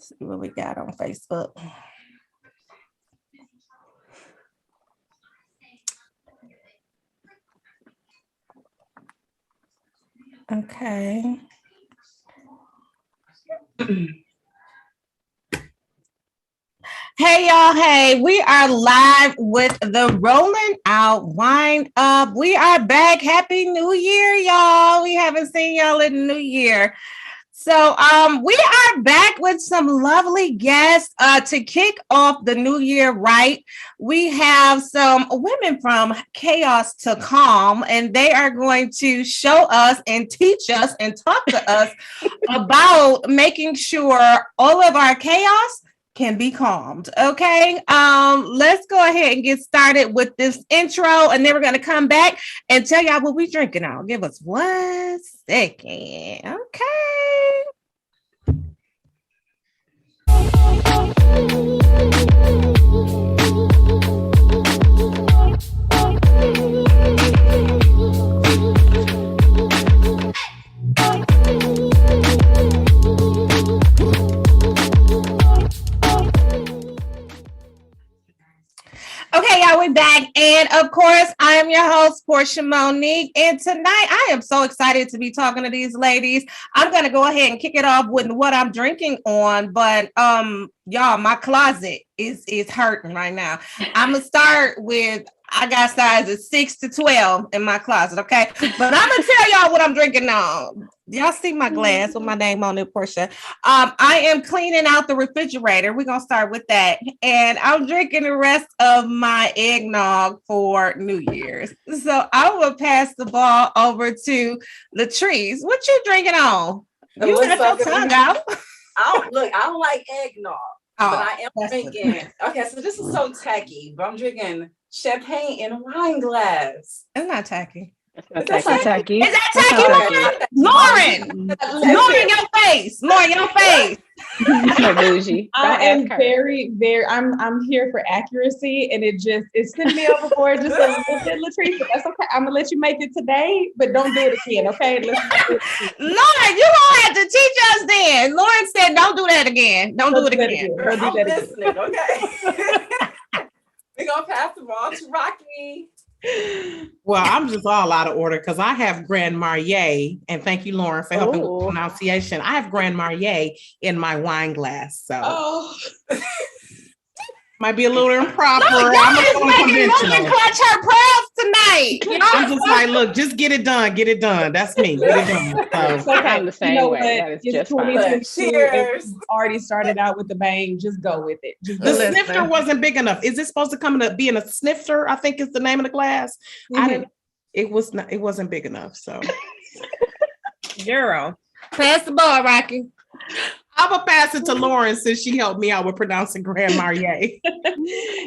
See what we got on Facebook. Okay. Hey y'all, hey, we are live with the Rolling Out Wind Up. We are back. Happy New Year, y'all. We haven't seen y'all in the new year. So we are back with some lovely guests to kick off the new year right. We have some women from Chaos to Calm, and they are going to show us and teach us and talk to us about making sure all of our chaos can be calmed. Okay. Let's go ahead and get started with this intro, and then we're gonna come back and tell y'all what we drinking on. Give us 1 second. Okay. Okay, y'all, we're back. And of course, I am your host, Porsha Monique. And tonight, I am so excited to be talking to these ladies. I'm going to go ahead and kick it off with what I'm drinking on. But y'all, my closet is hurting right now. I'm going to start with, I got sizes 6 to 12 in my closet, okay? But I'm going to tell y'all what I'm drinking on. Y'all see my glass with my name on it, Porsha. I am cleaning out the refrigerator. We're going to start with that. And I'm drinking the rest of my eggnog for New Year's. So I will pass the ball over to Latrice. What you drinking on? You got your tongue out. I don't like eggnog, but I am drinking. Okay, so this is so tacky, but I'm drinking champagne in a wine glass. It's not tacky. That's not tacky. Is that tacky, Lauren? Lauren, your face. Lauren, your face. So bougie. I am very, I'm here for accuracy, and it's sending me overboard just a little bit, Latrice, but that's okay. I'm gonna let you make it today, but don't do it again, okay? Lauren, you gonna have to teach us then. Lauren said, don't do that again. Don't do it again. Don't do that again. Okay. We're gonna pass the ball to Rocki. Well, I'm just all out of order because I have Grand Marnier, and thank you, Lauren, for helping with the pronunciation. I have Grand Marnier in my wine glass, so might be a little improper. I'm making Lauren clutch her pearls tonight. I'm just like, look, just get it done. Get it done. That's me. Get it done. So, okay. I'm the same way. That is just fine. Cheers. Already started out with the bang. Just go with it. The snifter wasn't big enough. Is it supposed to come in being a snifter? I think is the name of the glass. Mm-hmm. It was not. It wasn't big enough. So, girl, pass the ball, Rocki. I will pass it to Lauren since she helped me out with pronouncing Grand Marnier. Hey,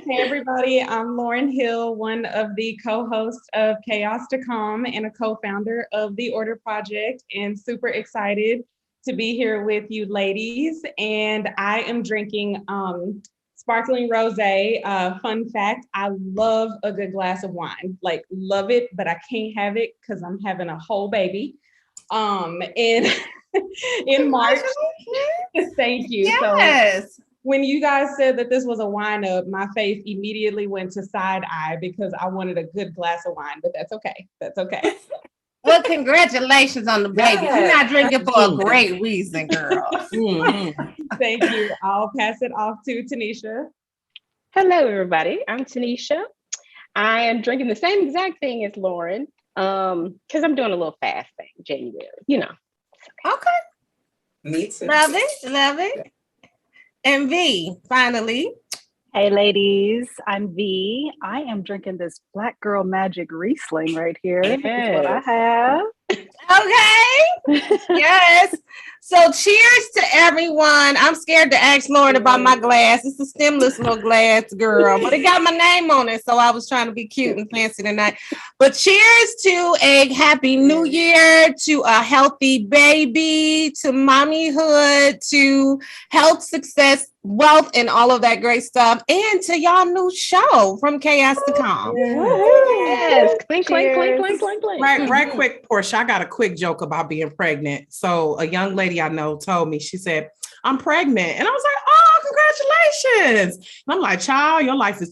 everybody. I'm Lauren Hill, one of the co-hosts of Chaos to Calm and a co-founder of the Order Project, and super excited to be here with you ladies. And I am drinking sparkling rosé. Fun fact, I love a good glass of wine. Like, love it, but I can't have it because I'm having a whole baby. And in March. Thank you. Yes. So when you guys said that this was a wine up, my face immediately went to side eye because I wanted a good glass of wine, but that's okay. That's okay. Well, congratulations on the baby. Yes. You're not drinking for a great reason, girl. Thank you. I'll pass it off to Tneisha. Hello, everybody. I'm Tneisha. I am drinking the same exact thing as Lauren because I'm doing a little fast thing, January, Okay. Me too. Love it. And V, finally. Hey ladies, I'm V. I am drinking this Black Girl Magic Riesling right here. Yes. That's what I have. Okay. Yes. So cheers to everyone. I'm scared to ask Lauren about my glass. It's a stemless little glass, girl, but it got my name on it. So I was trying to be cute and fancy tonight. But cheers to a happy new year, to a healthy baby, to mommyhood, to health, success, wealth, and all of that great stuff. And to y'all new show from Chaos to Calm. Yes. Clink, clink, clink, clink, clink, clink. Right quick, Porsha, I got a quick joke about being pregnant. So a young lady I know told me, she said, I'm pregnant. And I was like, oh, congratulations. And I'm like, child,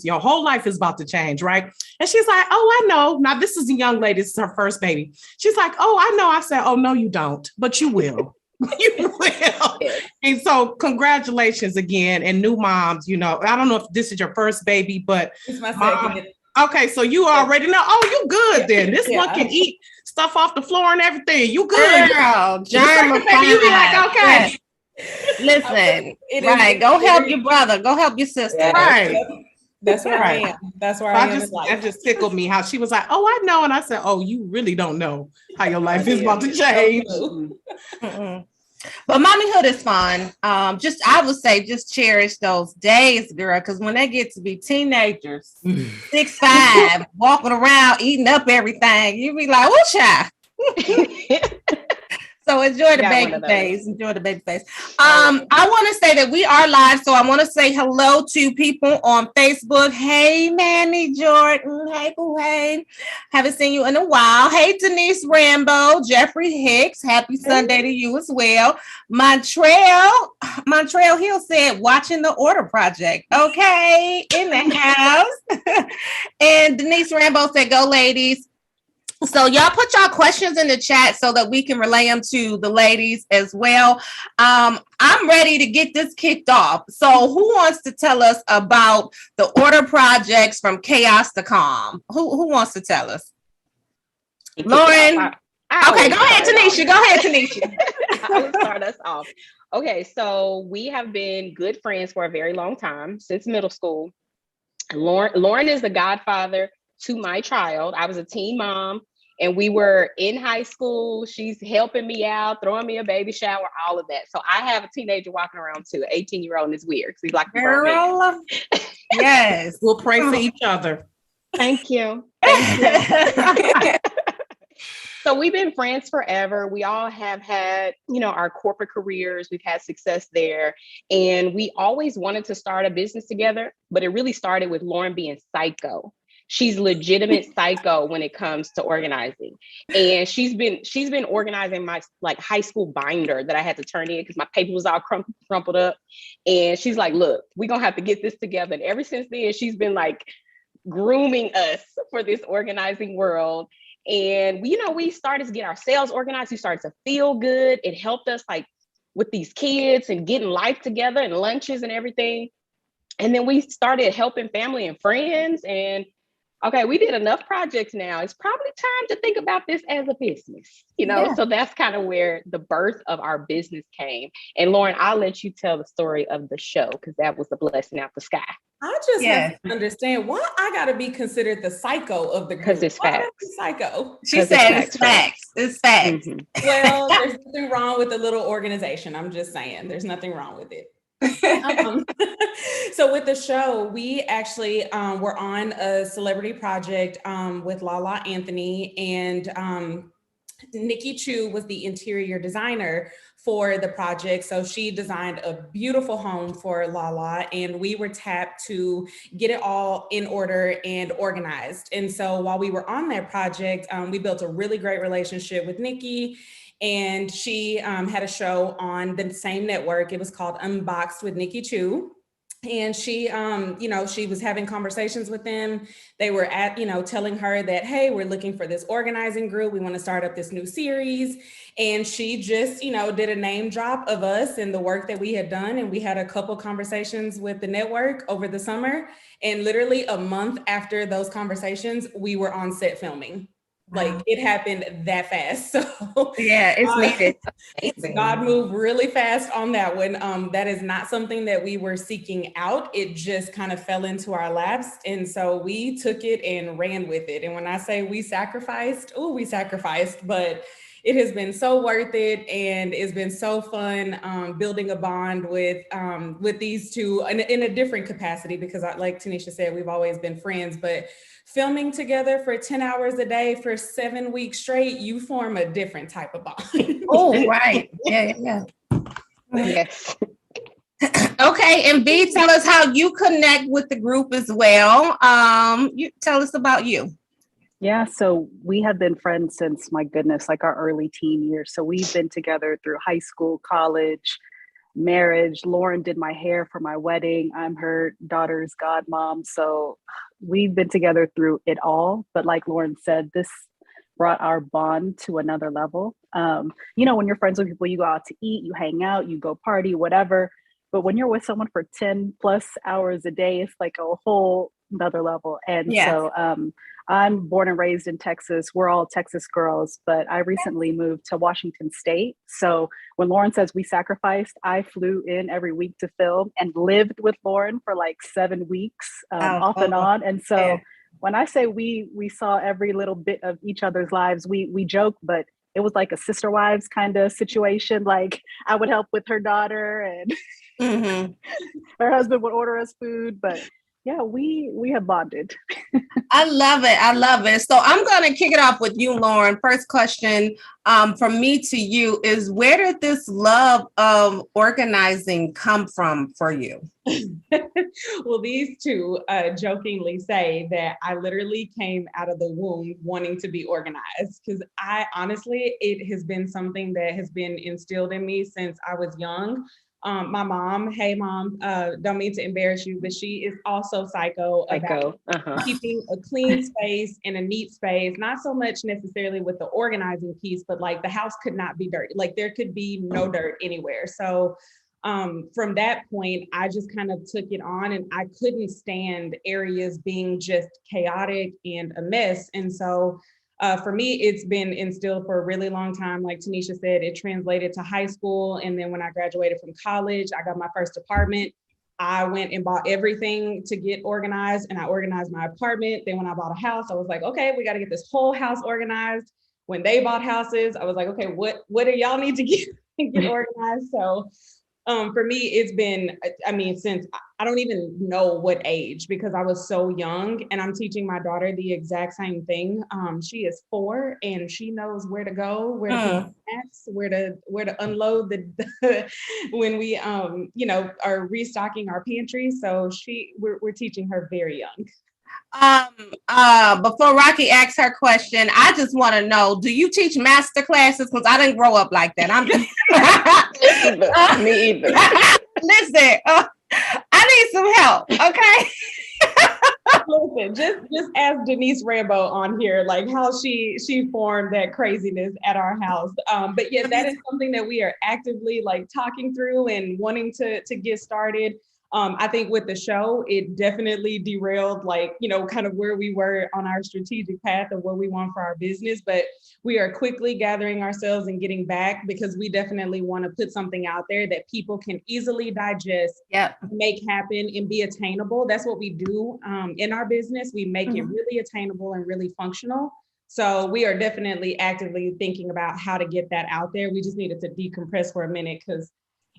your whole life is about to change, right? And she's like, oh, I know. Now, this is a young lady. This is her first baby. She's like, oh, I know. I said, oh, no, you don't, but you will. You will. And so congratulations again. And new moms, I don't know if this is your first baby, but it's my second. Okay, so you already know. Oh, you good then. This one can eat stuff off the floor and everything. You good. Girl, baby, you be like, okay. Listen, right. Go help your brother. Go help your sister. Yeah, right. That's where I am. That's where I am. That just tickled me how she was like, oh, I know. And I said, oh, you really don't know how your life is about to change. But mommyhood is fun. I would say just cherish those days, girl, because when they get to be teenagers, 6'5", walking around, eating up everything, you be like, oh, child. So enjoy the baby phase. Enjoy the baby phase. I want to say that we are live, so I want to say hello to people on Facebook. Hey, Manny Jordan. Hey, boo, hey. Haven't seen you in a while. Hey, Denise Rambo, Jeffrey Hicks. Happy Sunday to you as well. Montreal Hill said, watching the Order Project. Okay, in the house. And Denise Rambo said, go, ladies. So y'all put y'all questions in the chat so that we can relay them to the ladies as well. I'm ready to get this kicked off. So who wants to tell us about the Order Projects from Chaos to Calm? Who wants to tell us? Lauren? Okay, go ahead, Tneisha. I will start us off. Okay, so we have been good friends for a very long time, since middle school. Lauren is the godfather to my child. I was a teen mom and we were in high school. She's helping me out, throwing me a baby shower, all of that. So I have a teenager walking around too, 18-year-old, and it's weird because he's like, girl. Yes. We'll pray for each other. Thank you. So we've been friends forever. We all have had, our corporate careers. We've had success there. And we always wanted to start a business together, but it really started with Lauren being psycho. She's legitimate psycho when it comes to organizing. And she's been organizing my high school binder that I had to turn in because my paper was all crumpled up. And she's like, look, we're going to have to get this together. And ever since then, she's been grooming us for this organizing world. And we started to get our sales organized. We started to feel good. It helped us with these kids and getting life together and lunches and everything. And then we started helping family and friends. And okay, we did enough projects now. It's probably time to think about this as a business, So that's kind of where the birth of our business came. And Lauren, I'll let you tell the story of the show because that was a blessing out the sky. I just have to understand why I got to be considered the psycho of the group. Because it's facts. Psycho. She said it's facts. It's facts. Mm-hmm. Well, there's nothing wrong with a little organization. I'm just saying, there's nothing wrong with it. So with the show, we actually were on a celebrity project with Lala Anthony, and Nikki Chu was the interior designer for the project. So she designed a beautiful home for Lala, and we were tapped to get it all in order and organized. And so while we were on that project, we built a really great relationship with Nikki. And she had a show on the same network. It was called Unboxed with Nikki Chu. And she, she was having conversations with them. They were telling her that, hey, we're looking for this organizing group. We want to start up this new series. And she just, did a name drop of us and the work that we had done. And we had a couple conversations with the network over the summer. And literally a month after those conversations, we were on set filming. It happened that fast. So yeah, it's needed. God moved really fast on that one. That is not something that we were seeking out. It just kind of fell into our laps. And so we took it and ran with it. And when I say we sacrificed, but it has been so worth it. And it's been so fun building a bond with these two in a different capacity, because like Tneisha said, we've always been friends, but filming together for 10 hours a day for 7 weeks straight, you form a different type of bond. Oh, right. Yeah. Yes. Okay, and B, tell us how you connect with the group as well. You tell us about you. Yeah, so we have been friends since, my goodness, our early teen years. So we've been together through high school, college, marriage. Lauren did my hair for my wedding. I'm her daughter's godmom. So we've been together through it all. But like Lauren said, this brought our bond to another level. When you're friends with people, you go out to eat, you hang out, you go party, whatever. But when you're with someone for 10 plus hours a day, it's like a whole another level. And so I'm born and raised in Texas. We're all Texas girls, but I recently moved to Washington State. So when Lauren says we sacrificed, I flew in every week to film and lived with Lauren for like 7 weeks, off and on. And so when I say we saw every little bit of each other's lives, we joke, but it was like a sister wives kind of situation. Like I would help with her daughter and her husband would order us food, but yeah, we have bonded. I love it. I love it. So I'm going to kick it off with you, Lauren. First question from me to you is, where did this love of organizing come from for you? Well, these two jokingly say that I literally came out of the womb wanting to be organized, because it has been something that has been instilled in me since I was young. My mom, hey mom, don't mean to embarrass you, but she is also psycho about keeping a clean space and a neat space, not so much necessarily with the organizing piece, but like the house could not be dirty. Like there could be no dirt anywhere. So from that point, I just kind of took it on, and I couldn't stand areas being just chaotic and a mess. And so for me, it's been instilled for a really long time. Like Tneisha said, it translated to high school. And then when I graduated from college, I got my first apartment. I went and bought everything to get organized, and I organized my apartment. Then when I bought a house, I was like, okay, we got to get this whole house organized. When they bought houses, I was like, okay, what do y'all need to get organized? So for me, it's been, since I don't even know what age, because I was so young, and I'm teaching my daughter the exact same thing. She is 4 and she knows where to go, where to put snacks, where to unload the when we are restocking our pantry. So we're teaching her very young. Before Rocki asks her question, I just want to know, do you teach master classes? Because I didn't grow up like that. Me either. Listen, I need some help, okay? Listen, just ask Denise Rambo on here, like how she formed that craziness at our house. But yeah, that is something that we are actively like talking through and wanting to get started. I think with the show, it definitely derailed, kind of where we were on our strategic path of what we want for our business. But we are quickly gathering ourselves and getting back, because we definitely want to put something out there that people can easily digest, make happen, and be attainable. That's what we do in our business. We make it really attainable and really functional. So we are definitely actively thinking about how to get that out there. We just needed to decompress for a minute, because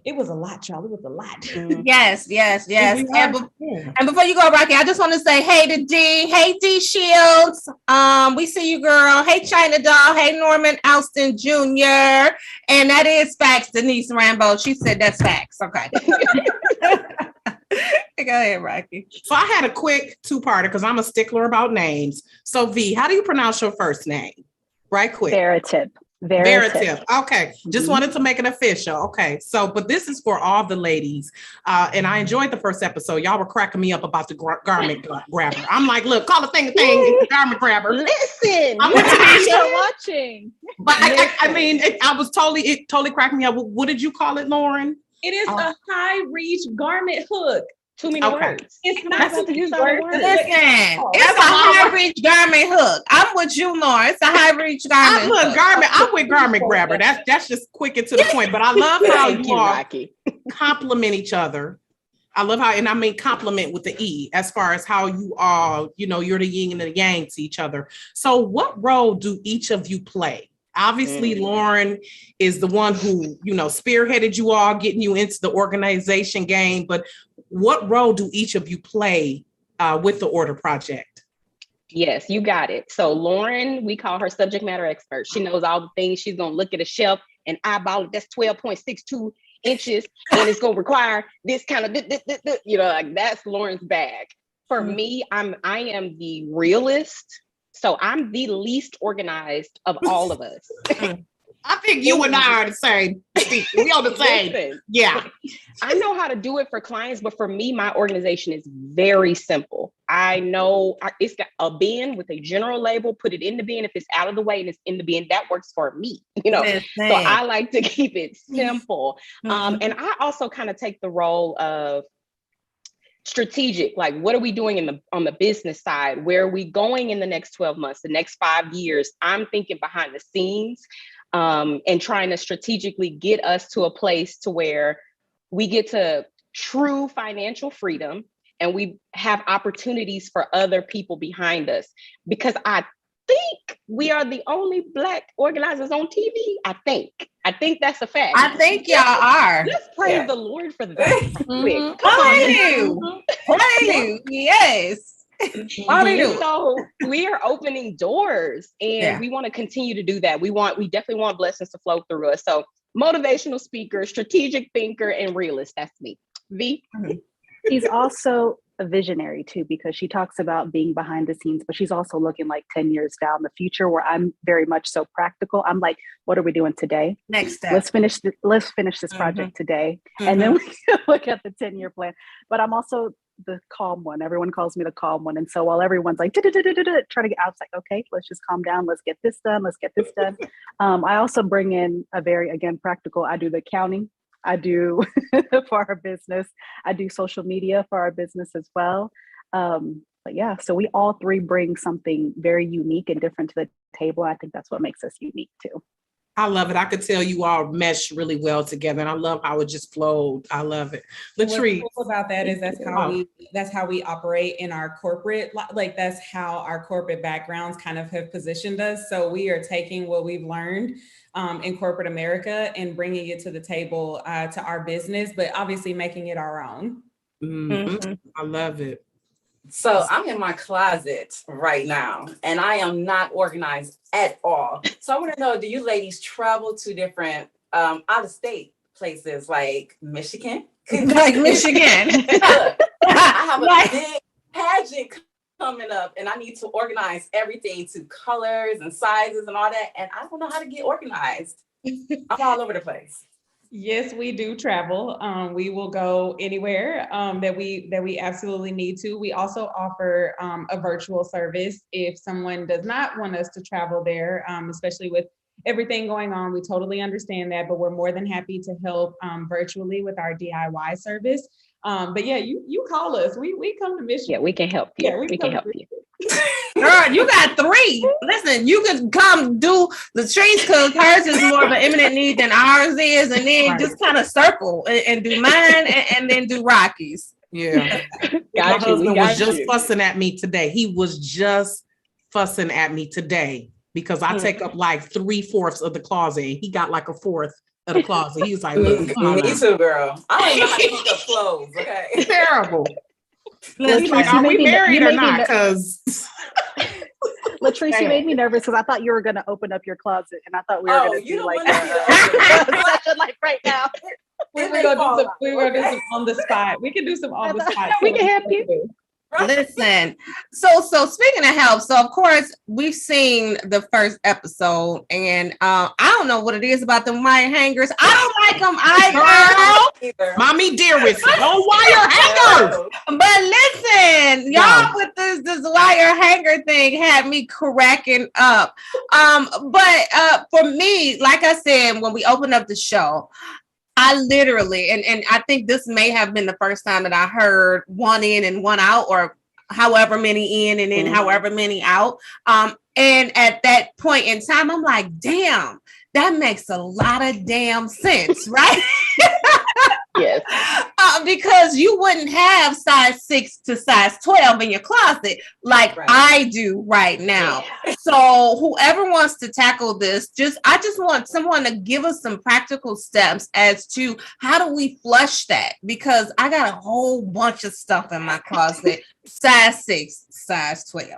it was a lot, y'all. It was a lot. Yes. And before you go, Rocki, I just want to say hey to D. Hey, D Shields. We see you, girl. Hey, China Doll. Hey, Norman Alston Jr. And that is facts, Denise Rambo. She said that's facts. Okay. Go ahead, Rocki. So I had a quick two-parter, because I'm a stickler about names. So V, how do you pronounce your first name? Right quick. Varatip. Okay. Just wanted to make it official. Okay. So, but this is for all the ladies. And I enjoyed the first episode. Y'all were cracking me up about the garment grabber. I'm like, look, call the thing, it's garment grabber. Listen, I'm watching. But it totally cracked me up. What did you call it, Lauren? It is a high reach garment hook. Too many words. It's not to use Listen, it's a high reach garment hook. I'm with you, Lauren. It's a high reach garment. I'm with garment grabber. That's just quick and to the point. But I love how you all compliment each other. I love how, and I mean compliment with the E, as far as how you all, you're the yin and the yang to each other. So what role do each of you play? Obviously, Lauren is the one who, spearheaded you all, getting you into the organization game. But what role do each of you play with the Order Project? Yes, you got it. So Lauren, we call her subject matter expert. She knows all the things. She's going to look at a shelf and eyeball it. That's 12.62 inches. And it's going to require this kind of, that's Lauren's bag. For me, I am the realist. So I'm the least organized of all of us. I think you and I are the same. We on the same. Listen, Yeah. I know how to do it for clients, but for me, my organization is very simple. I know it's got a bin with a general label, put it in the bin. If it's out of the way and it's in the bin, that works for me, you know? Listen. So I like to keep it simple. And I also kind of take the role of strategic, like what are we doing on the business side? Where are we going in the next 12 months, the next 5 years? I'm thinking behind the scenes and trying to strategically get us to a place to where we get to true financial freedom and we have opportunities for other people behind us. Because I think we are the only Black organizers on TV. I think that's a fact. I think y'all are. Let's praise the Lord for that. Hallelujah. Yes. So we are opening doors and we want to continue to do that. We definitely want blessings to flow through us. So motivational speaker, strategic thinker, and realist. That's me. V. She's also a visionary too, because she talks about being behind the scenes, but she's also looking like 10 years down the future, where I'm very much so practical. I'm like, what are we doing today? Next step. Let's finish this project today. And then we can look at the 10-year plan. But I'm also the calm one. Everyone calls me the calm one. And so while everyone's like, trying to get out, it's like, okay, let's just calm down. Let's get this done. I also bring in a very, again, practical. I do the accounting. I do for our business. I do social media for our business as well. But yeah, so we all three bring something very unique and different to the table. I think that's what makes us unique too. I love it. I could tell you all mesh really well together, and I love how it just flowed. I love it. Latrice. What's cool about that is that's how we operate in our corporate, like that's how our corporate backgrounds kind of have positioned us. So we are taking what we've learned in corporate America and bringing it to the table to our business, but obviously making it our own. I love it. So I'm in my closet right now and I am not organized at all. So I want to know, do you ladies travel to different out of state places like Michigan? Like Michigan. Look, I have a big pageant coming up and I need to organize everything to colors and sizes and all that. And I don't know how to get organized. I'm all over the place. Yes, we do travel. We will go anywhere that we absolutely need to. We also offer a virtual service if someone does not want us to travel there, especially with everything going on. We totally understand that, but we're more than happy to help virtually with our DIY service. But yeah, you call us. We come to Michigan. Yeah, we can help you. Yeah, we can help you. Girl, you got 3. Listen, you could come do Latrice because hers is more of an imminent need than ours is, and then just kind of circle and do mine and then do Rocki's. Yeah. My husband was just fussing at me today. He was just fussing at me today because I take up like 3/4 of the closet. And he got like 1/4 of the closet. He was like, me too, girl. I don't know how to pick up clothes, okay? Terrible. He's like, are we married or not? Because Latrice, you made me nervous because I thought you were going to open up your closet, and I thought we were going to do like session like right now. We were going to do some on the spot. We can do some on the spot. We can help you. Listen, so speaking of help, so of course we've seen the first episode, and I don't know what it is about them wire hangers. I don't like them either. Mommy dearest, no wire hangers. But listen, y'all with this wire hanger thing had me cracking up. But for me, like I said, when we opened up the show, I literally, and I think this may have been the first time that I heard one in and one out, or however many in and then however many out. And at that point in time, I'm like, damn, that makes a lot of damn sense, right? Yes. Because you wouldn't have size 6 to size 12 in your closet like I do right now. Yeah. So whoever wants to tackle this, I just want someone to give us some practical steps as to how do we flush that? Because I got a whole bunch of stuff in my closet, size 6, size 12.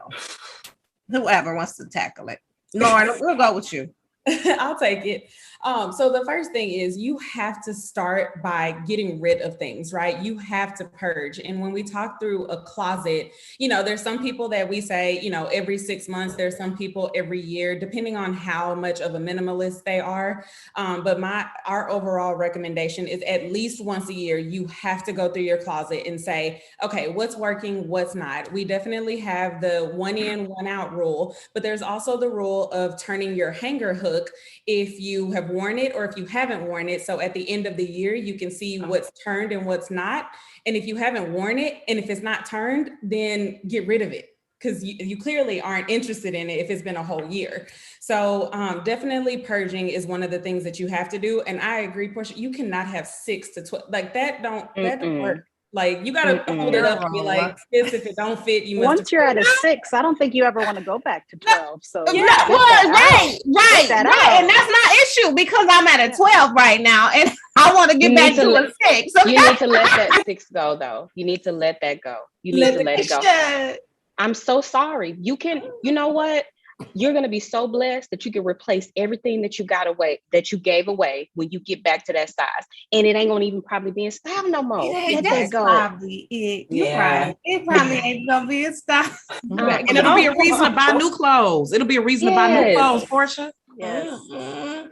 Whoever wants to tackle it. Lauren, we'll go with you. I'll take it. So the first thing is you have to start by getting rid of things, right? You have to purge. And when we talk through a closet, there's some people that we say, every 6 months, there's some people every year, depending on how much of a minimalist they are. But our overall recommendation is at least once a year, you have to go through your closet and say, okay, what's working, what's not. We definitely have the 1 in, 1 out rule, but there's also the rule of turning your hanger hook if you have worn it or if you haven't worn it. So at the end of the year, you can see what's turned and what's not. And if you haven't worn it and if it's not turned, then get rid of it, because you clearly aren't interested in it if it's been a whole year. So definitely purging is one of the things that you have to do. And I agree, Porsha, you cannot have 6 to 12, like that don't work. Like you gotta hold it up and be like, this, if it don't fit, you must. Once you're at a 6, I don't think you ever want to go back to 12. So right. And that's my issue, because I'm at a 12 right now and I want to get back to a 6. Okay? You need to let that 6 go, though. You need to let that go. You need to let it go. I'm so sorry. You know what? You're going to be so blessed that you can replace everything that you gave away when you get back to that size. And it ain't going to even probably be in style no more. Let that go. Probably it. You're right. It probably ain't going to be in style. And it'll be a reason to buy new clothes. It'll be a reason to buy new clothes, Porsha. Yes.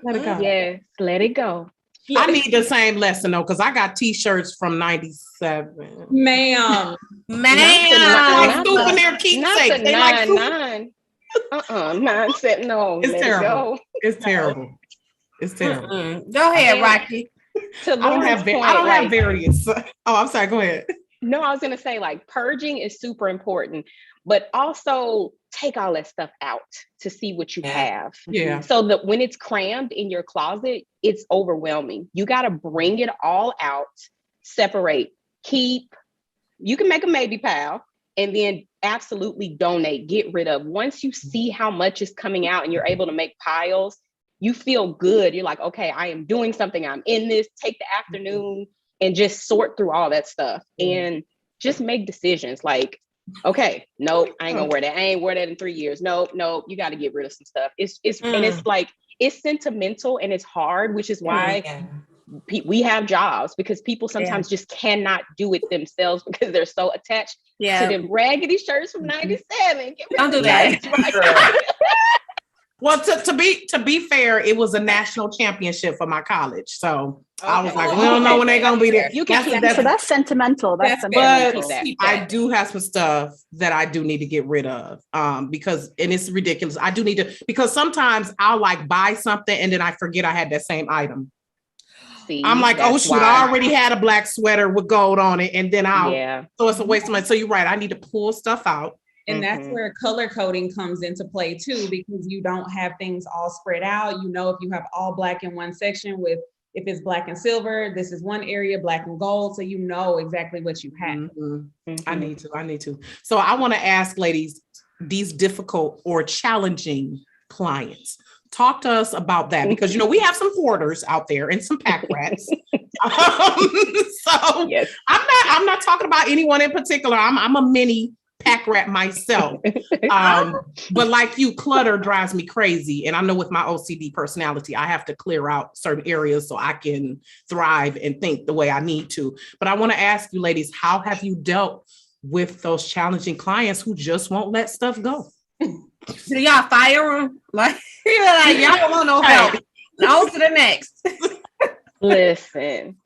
Let it go. Yes, let it go. I need the same lesson though, because I got t-shirts from 97. Ma'am. Like souvenir keepsakes. They like 9. Mindset. No, it's terrible. It's terrible. It's terrible. Go ahead, Rocki. I don't have various. Oh, I'm sorry. Go ahead. No, I was gonna say, like, purging is super important, but also take all that stuff out to see what you have. Yeah. So that when it's crammed in your closet, it's overwhelming. You got to bring it all out, separate, keep. You can make a maybe pile, and then absolutely donate, get rid of. Once you see how much is coming out and you're able to make piles, you feel good. You're like, okay, I am doing something. I'm in this. Take the afternoon and just sort through all that stuff and just make decisions like, okay, nope, I ain't gonna wear that. I ain't wear that in 3 years. Nope, you got to get rid of some stuff. And it's like, it's sentimental and it's hard, which is why we have jobs, because people sometimes just cannot do it themselves because they're so attached to them raggedy shirts from 97. Don't do that. Well, to be fair, it was a national championship for my college. So I was like, we don't know when they're going to be there. So that's sentimental. That's but sentimental. I do have some stuff that I do need to get rid of because it's ridiculous. I do need to, because sometimes I'll like buy something and then I forget I had that same item. See, I'm like, oh shoot, I already had a black sweater with gold on it. And then so it's a waste of money. So you're right. I need to pull stuff out. And that's where color coding comes into play too, because you don't have things all spread out. You know, if you have all black in one section with, if it's black and silver, this is one area, black and gold. So you know exactly what you have. I need to. So I want to ask ladies, these difficult or challenging clients, talk to us about that, because, you know, we have some hoarders out there and some pack rats. So yes. I'm not talking about anyone in particular. I'm a mini pack rat myself. But like you, clutter drives me crazy. And I know with my OCD personality, I have to clear out certain areas so I can thrive and think the way I need to. But I want to ask you ladies, how have you dealt with those challenging clients who just won't let stuff go? Do y'all fire them? Like y'all don't want no help. On to the next. Listen,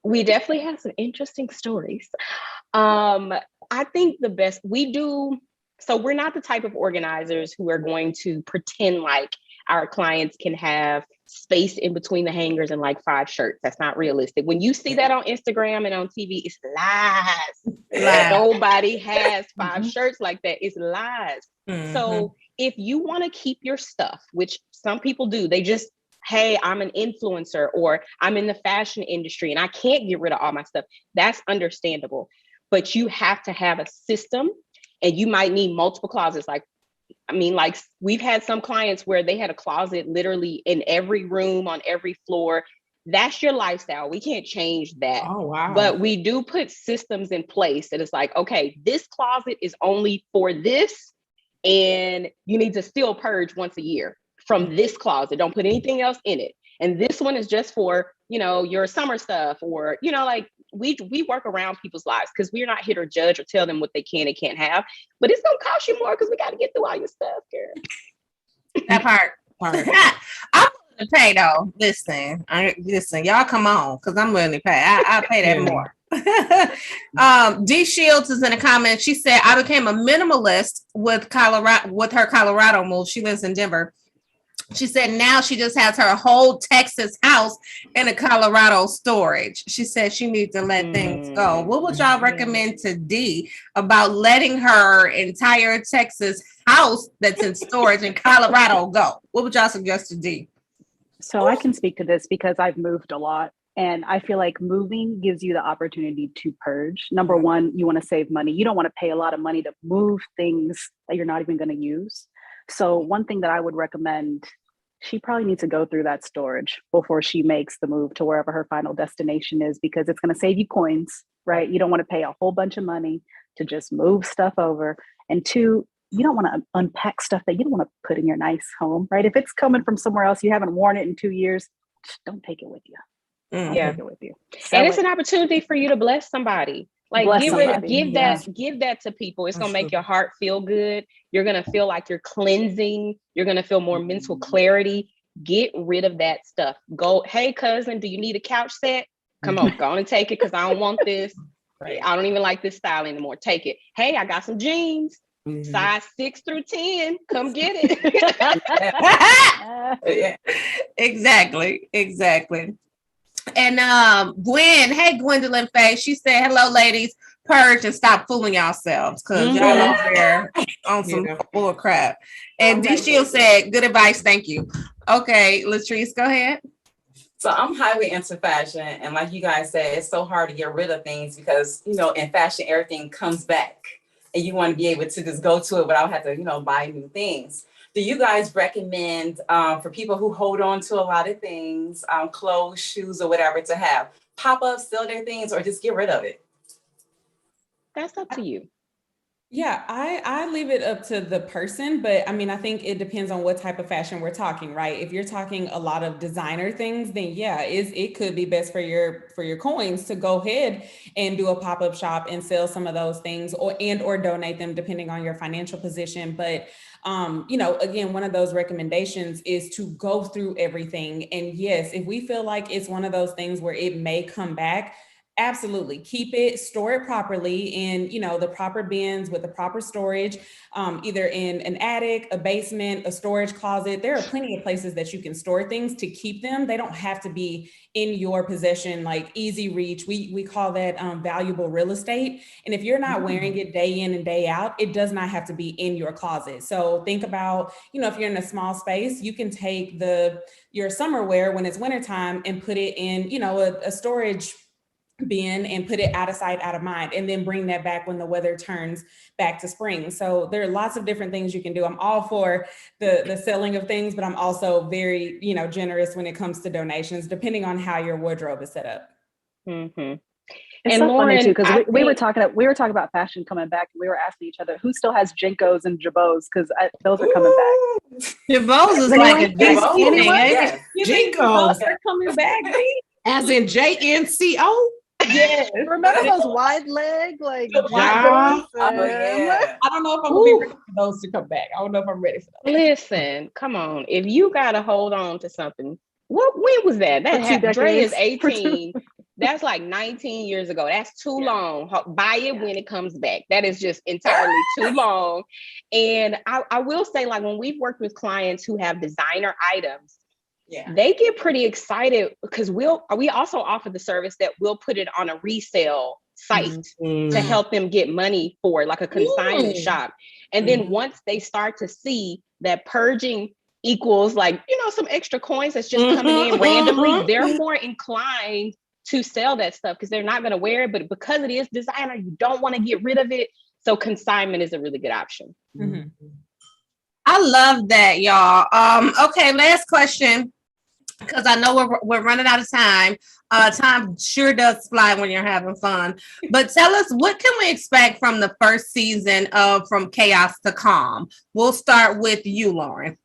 we definitely have some interesting stories. I think the best we do, so we're not the type of organizers who are going to pretend like our clients can have space in between the hangers and like 5 shirts. That's not realistic. When you see that on Instagram and on TV, it's lies. Nobody has 5 shirts like that. It's lies. So if you want to keep your stuff, which some people do, they just, hey, I'm an influencer or I'm in the fashion industry and I can't get rid of all my stuff. That's understandable. But you have to have a system, and you might need multiple closets. Like we've had some clients where they had a closet literally in every room on every floor. That's your lifestyle. We can't change that. Oh, wow. But we do put systems in place that it's like, okay, this closet is only for this, and you need to still purge once a year from this closet. Don't put anything else in it. And this one is just for, your summer stuff, or, like we work around people's lives because we're not here to judge or tell them what they can and can't have. But it's going to cost you more because we got to get through all your stuff, girl. That part. I'm willing to pay though. Listen, y'all come on, because I'm willing to pay. I'll pay that more. D Shields is in the comments. She said, I became a minimalist with her Colorado move. She lives in Denver. She said now she just has her whole Texas house in a Colorado storage. She said she needs to let things go. What would y'all recommend to D about letting her entire Texas house that's in storage in Colorado go? What would y'all suggest to D? So I can speak to this because I've moved a lot. And I feel like moving gives you the opportunity to purge. Number one, you want to save money. You don't want to pay a lot of money to move things that you're not even going to use. So one thing that I would recommend, she probably needs to go through that storage before she makes the move to wherever her final destination is, because it's going to save you coins, right? You don't want to pay a whole bunch of money to just move stuff over. And two, you don't want to unpack stuff that you don't want to put in your nice home, right? If it's coming from somewhere else, you haven't worn it in 2 years, just don't take it with you. Yeah. Take it with you. And it's an opportunity for you to bless somebody. Like give that to people. It's going to make your heart feel good. You're going to feel like you're cleansing. You're going to feel more mental clarity. Get rid of that stuff. Go, hey cousin, do you need a couch set? Come on, go on and take it because I don't want this. Right. I don't even like this style anymore. Take it. Hey, I got some jeans. Size 6 through 10. Come get it. Exactly. And hey Gwendolyn Faye, she said, hello ladies, purge and stop fooling yourselves because y'all out there on some bull crap. And D Shield said, good advice, thank you. Okay, Latrice, go ahead. So I'm highly into fashion, and like you guys said, it's so hard to get rid of things because in fashion everything comes back and you want to be able to just go to it without having to buy new things. Do you guys recommend for people who hold on to a lot of things, clothes, shoes, or whatever, to have pop-ups, sell their things, or just get rid of it? That's up to you. Yeah, I leave it up to the person, but I mean, I think it depends on what type of fashion we're talking, right? If you're talking a lot of designer things, then yeah, it could be best for your coins to go ahead and do a pop-up shop and sell some of those things or donate them depending on your financial position. But again, one of those recommendations is to go through everything. And yes, if we feel like it's one of those things where it may come back, absolutely keep it, store it properly in, the proper bins with the proper storage, either in an attic, a basement, a storage closet. There are plenty of places that you can store things to keep them. They don't have to be in your possession, like easy reach. We call that valuable real estate. And if you're not wearing it day in and day out, it does not have to be in your closet. So think about, if you're in a small space, you can take your summer wear when it's wintertime and put it in, a storage bin and put it out of sight, out of mind, and then bring that back when the weather turns back to spring. So there are lots of different things you can do. I'm all for the selling of things, but I'm also very, generous when it comes to donations, depending on how your wardrobe is set up. Mm-hmm. It's and so Lauren, funny too, because we were talking about fashion coming back, and we were asking each other who still has Jinkos and Jabos, because those are coming back. Jabos is like a Jinkos. You think Jabos are coming back? As in JNCO? Yes. Remember those wide leg, like I don't know if I'm gonna be ready for those to come back. I don't know if I'm ready for those. Listen, come on. If you gotta hold on to something, when was that? Dre is 18. That's like 19 years ago. That's too long. Buy it when it comes back. That is just entirely too long. And I will say, like, when we've worked with clients who have designer items, they get pretty excited because we also offer the service that we'll put it on a resale site to help them get money for, like, a consignment shop. And then once they start to see that purging equals, like, some extra coins that's just coming in randomly, they're more inclined to sell that stuff because they're not going to wear it. But because it is designer, you don't want to get rid of it. So consignment is a really good option. Mm-hmm. I love that, y'all. Okay, last question, because I know we're running out of time. Time sure does fly when you're having fun. But tell us, what can we expect from the first season of From Chaos to Calm? We'll start with you, Lauren.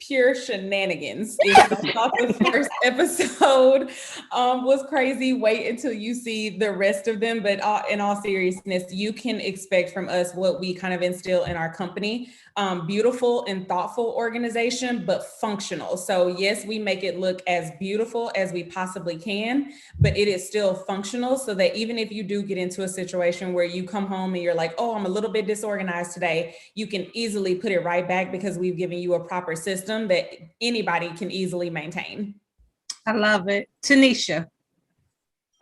pure shenanigans. If you thought the first episode was crazy, wait until you see the rest of them. But in all seriousness, you can expect from us what we kind of instill in our company. Beautiful and thoughtful organization, but functional. So yes, we make it look as beautiful as we possibly can, but it is still functional, so that even if you do get into a situation where you come home and you're like, oh, I'm a little bit disorganized today, you can easily put it right back because we've given you a proper system that anybody can easily maintain. I love it. Tneisha.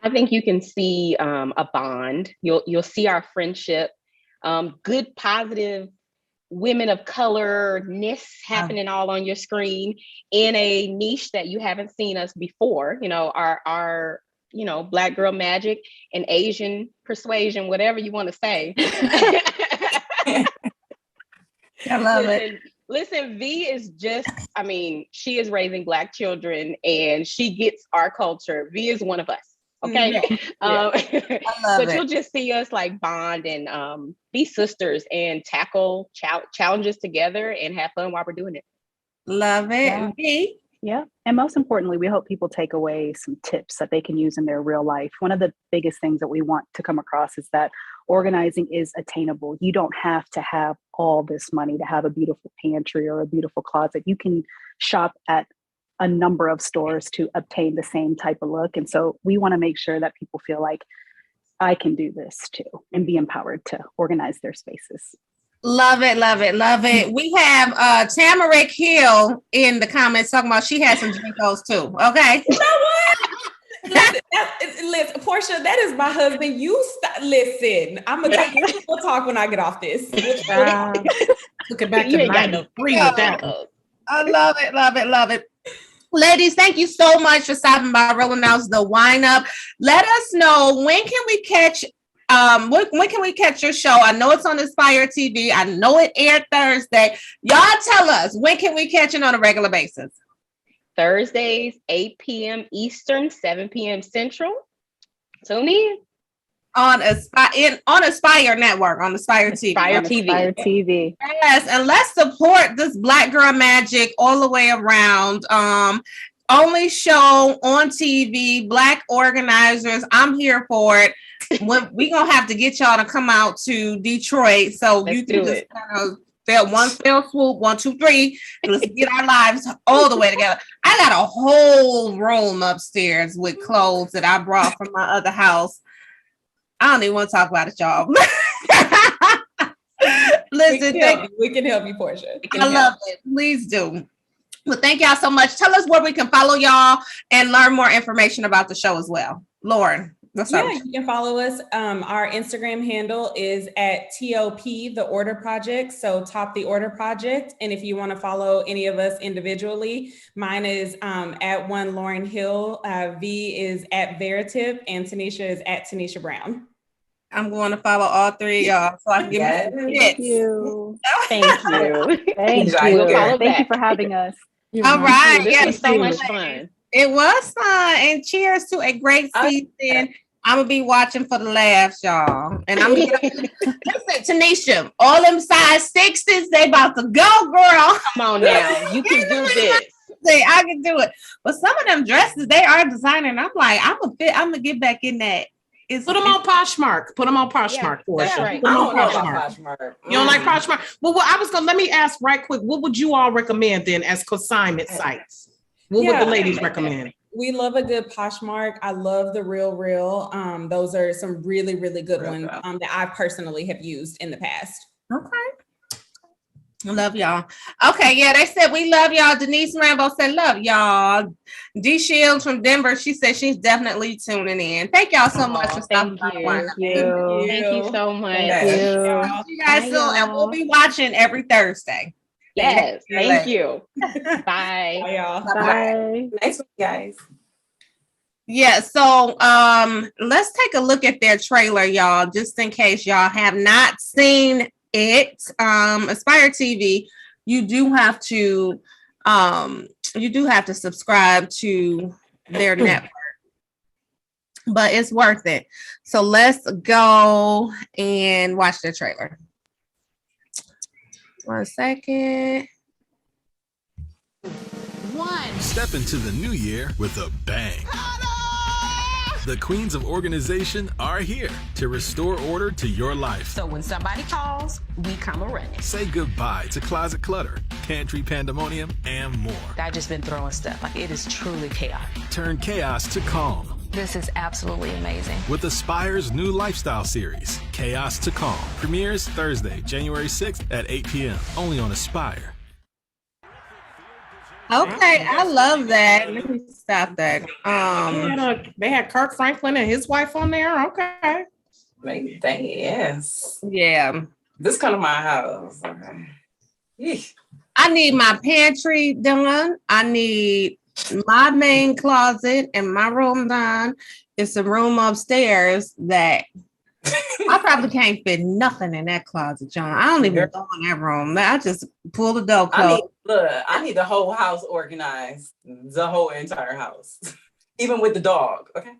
I think you can see a bond. You'll see our friendship, good, positive women of color-ness happening all on your screen in a niche that you haven't seen us before. You know, our Black girl magic and Asian persuasion, whatever you want to say. I love it. Listen, V is just, I mean, she is raising Black children and she gets our culture. V is one of us. Okay. But you'll just see us like bond and be sisters and tackle challenges together and have fun while we're doing it. Love it. V. Yeah. And most importantly, we hope people take away some tips that they can use in their real life. One of the biggest things that we want to come across is that organizing is attainable. You don't have to have all this money to have a beautiful pantry or a beautiful closet. You can shop at a number of stores to obtain the same type of look. And so we want to make sure that people feel like I can do this too and be empowered to organize their spaces. Love it, love it, love it. We have Tamarick Hill in the comments talking about she has some Jinkos too. Okay. You know what? Listen, Porsha, that is my husband. Listen, we'll talk when I get off this. Looking back to 93 with that one. I love it, love it, love it. Ladies, thank you so much for stopping by Rolling Out's The Wine Up. Let us know when can we catch your show? I know it's on Aspire TV. I know it aired Thursday. Y'all tell us, when can we catch it on a regular basis? Thursdays, 8 p.m. Eastern, 7 p.m. Central. Tune in. On Aspire Network, on Aspire TV. Aspire TV. Yes, and let's support this Black girl magic all the way around. Only show on TV, Black organizers. I'm here for it. We gonna have to get y'all to come out to Detroit, so Let's you can do just it. kind of one fell swoop, 1, 2, 3, and let's get our lives all the way together. I got a whole room upstairs with clothes that I brought from my other house. I don't even want to talk about it, y'all. Listen, we can help you, Porsha. I love it. Please do. Well, thank y'all so much. Tell us where we can follow y'all and learn more information about the show as well. Lauren, what's up? You can follow us. Our Instagram handle is at TOP, The Order Project. So Top The Order Project. And if you want to follow any of us individually, mine is at one Lauren Hill. V is at Varatip, and Tneisha is at Tneisha Brown. I'm going to follow all three of y'all so I can get my Thank you. Thank you. Thank Exactly. you. We'll follow Thank you back. for having us. All right. This Yes, was so much fun. it was fun. And cheers to a great season. I'm gonna be watching for the laughs, y'all. And I'm gonna listen, Tneisha, all them size 6s, they about to go, girl. Come on now. You can do this. I can do it. But some of them dresses, they are designer. And I'm like, I'm gonna get back in that. Put them on Poshmark. Put them on Poshmark. Yeah, that's right. Put them on I don't know Poshmark. about Poshmark. You don't like Poshmark? Well, let me ask right quick. What would you all recommend then as consignment sites? What would the ladies recommend? We love a good Poshmark. I love the Real. Those are some really, really good ones that I personally have used in the past. Okay. I love y'all. Okay, yeah, they said we love y'all. Denise Rambo said love y'all. D Shields from Denver, she said she's definitely tuning in. Thank y'all so much for stopping by. Thank you so much. See you guys soon, and we'll be watching every Thursday. Yes, thank you. Bye. Bye, y'all. Bye. Thanks, guys. Yeah, so let's take a look at their trailer, y'all, just in case y'all have not seen it. Aspire TV, you do have to subscribe to their network, but it's worth it. So let's go and watch their trailer. 1 second. 1. Step into the new year with a bang. The Queens of Organization are here to restore order to your life. So when somebody calls, we come a running. Say goodbye to closet clutter, pantry pandemonium, and more. I've just been throwing stuff. Like, it is truly chaotic. Turn chaos to calm This is absolutely amazing. with Aspire's new lifestyle series, Chaos to Calm. Premieres Thursday, January 6th at 8 p.m. Only on Aspire. Okay, I love that. Let me stop that. They had Kirk Franklin and his wife on there. Okay. Maybe yes. Yeah. This kind of my house. Okay. Yeesh. I need my pantry done. I need my main closet and my room done. It's a room upstairs that I probably can't fit nothing in that closet, John. I don't even go in that room. I just pull the door closed. I need the whole house organized. The whole entire house. Even with the dog. Okay.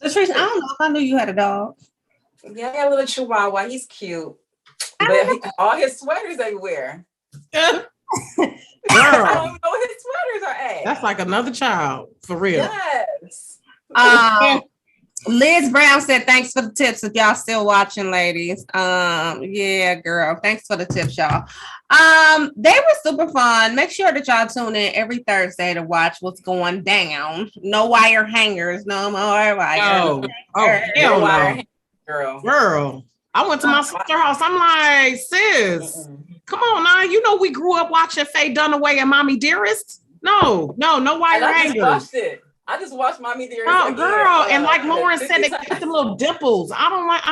Latrice, I don't know if I knew you had a dog. Yeah, I got a little chihuahua. He's cute. But all his sweaters everywhere. Girl, I don't even know where his sweaters are at. that's like another child, for real. Yes. Liz Brown said, thanks for the tips if y'all still watching, ladies. Yeah, girl. Thanks for the tips, y'all. They were super fun. Make sure that y'all tune in every Thursday to watch what's going down. No wire hangers, no more wire. Hell no. Girl. I went to my sister's house. I'm like, sis, come on now. You know we grew up watching Faye Dunaway and Mommy Dearest. No wire hangers. I just watched Mommy Dearest. Oh, girl. And like Lauren said, they got them little dimples. I don't like,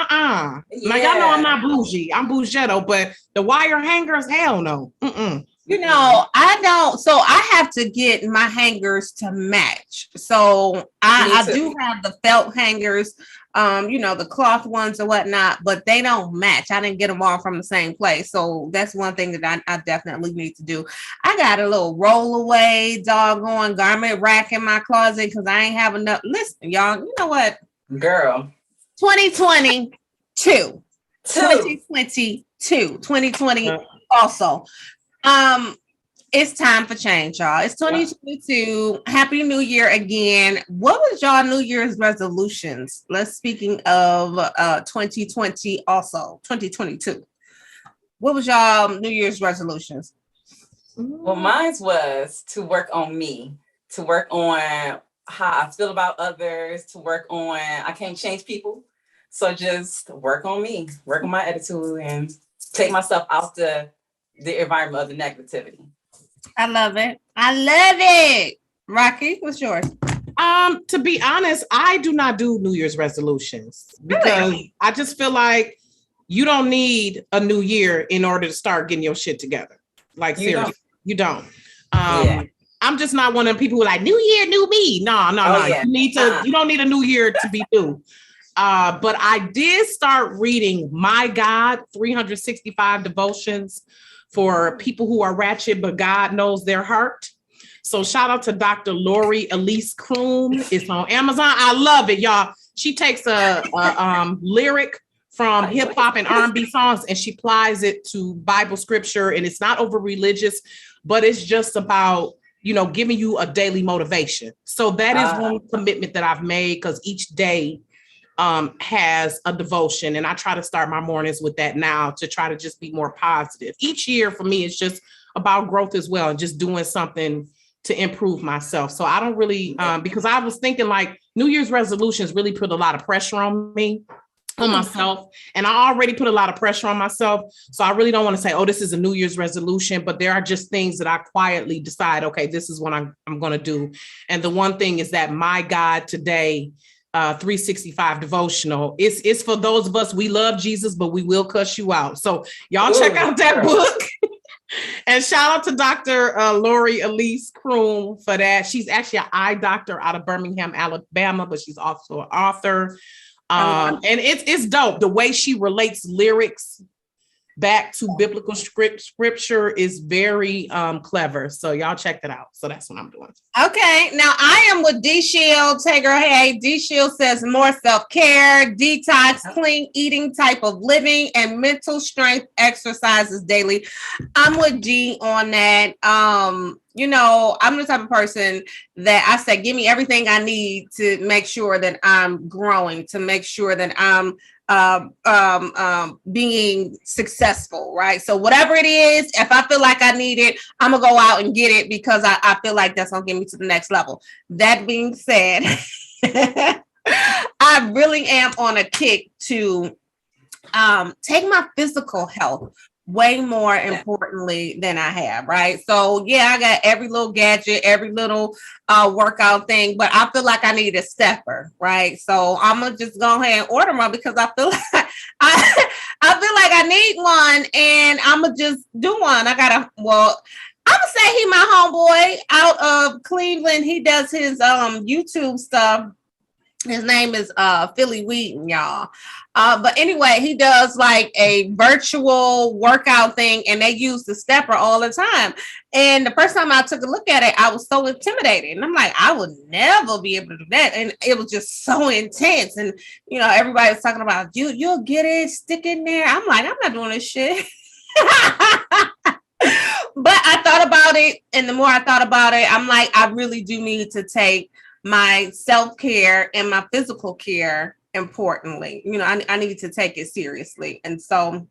Now, y'all know I'm not bougie. I'm bougetto, but the wire hangers, hell no. You know, I don't. So I have to get my hangers to match. So I do have the felt hangers, the cloth ones or whatnot, but they don't match. I didn't get them all from the same place. So that's one thing that I definitely need to do. I got a little rollaway doggone garment rack in my closet because I ain't have enough. Listen, y'all, you know what? Girl. 2022. 2020 also. It's time for change, y'all. It's 2022. Happy New Year again. What was y'all New Year's resolutions? Speaking of 2020, also 2022. What was y'all New Year's resolutions? Well, mine was to work on me, to work on how I feel about others, to work on I can't change people. So just work on me, work on my attitude, and take myself out the environment of the negativity. I love it. Rocki, what's yours? To be honest, I do not do New Year's resolutions because I just feel like you don't need a new year in order to start getting your shit together. Like, seriously, you don't. I'm just not one of the people who are like, new year, new me. No. Yeah. You don't need a new year to be new. But I did start reading My God 365 devotions for people who are ratchet, but God knows their heart. So shout out to Dr. Lori Elise Kroom. It's on Amazon. I love it, y'all. She takes a lyric from hip hop and R&B songs and she applies it to Bible scripture. And it's not over religious, but it's just about, giving you a daily motivation. So that is one commitment that I've made because each day has a devotion, and I try to start my mornings with that now to try to just be more positive. Each year for me, it's just about growth as well and just doing something to improve myself. So I don't really, because I was thinking like New Year's resolutions really put a lot of pressure on myself. And I already put a lot of pressure on myself. So I really don't want to say, oh, this is a New Year's resolution, but there are just things that I quietly decide, okay, this is what I'm going to do. And the one thing is that My God Today 365 devotional. It's for those of us, we love Jesus, but we will cuss you out. So y'all check out that book. And shout out to Dr. Lori Elise Kroom for that. She's actually an eye doctor out of Birmingham, Alabama, but she's also an author. And it's dope. The way she relates lyrics back to biblical scripture is very clever. So y'all check that out. So that's what I'm doing. Okay, now I am with D Shield. Hey girl, hey. D Shield says more self-care, detox, clean eating type of living, and mental strength exercises daily. I'm with D on that. You know, I'm the type of person that I say, give me everything I need to make sure that I'm growing, to make sure that I'm being successful, right? So whatever it is, if I feel like I need it, I'm gonna go out and get it because I feel like that's gonna get me to the next level. That being said, I really am on a kick to take my physical health way more importantly than I have, right? So yeah, I got every little gadget, every little workout thing, but I feel like I need a stepper, right? So I'm gonna just go ahead and order one because I feel like I feel like I need one, and I'm gonna just do one. I'm gonna say he my homeboy out of Cleveland. He does his YouTube stuff. His name is Philly Wheaton, y'all. But anyway, he does like a virtual workout thing, and they use the stepper all the time. And the first time I took a look at it, I was so intimidated. And I'm like, I would never be able to do that. And it was just so intense. And, you know, everybody was talking about, you'll get it, stick in there. I'm like, I'm not doing this shit. But I thought about it. And the more I thought about it, I'm like, I really do need to take my self-care and my physical care importantly. You know, I need to take it seriously. And so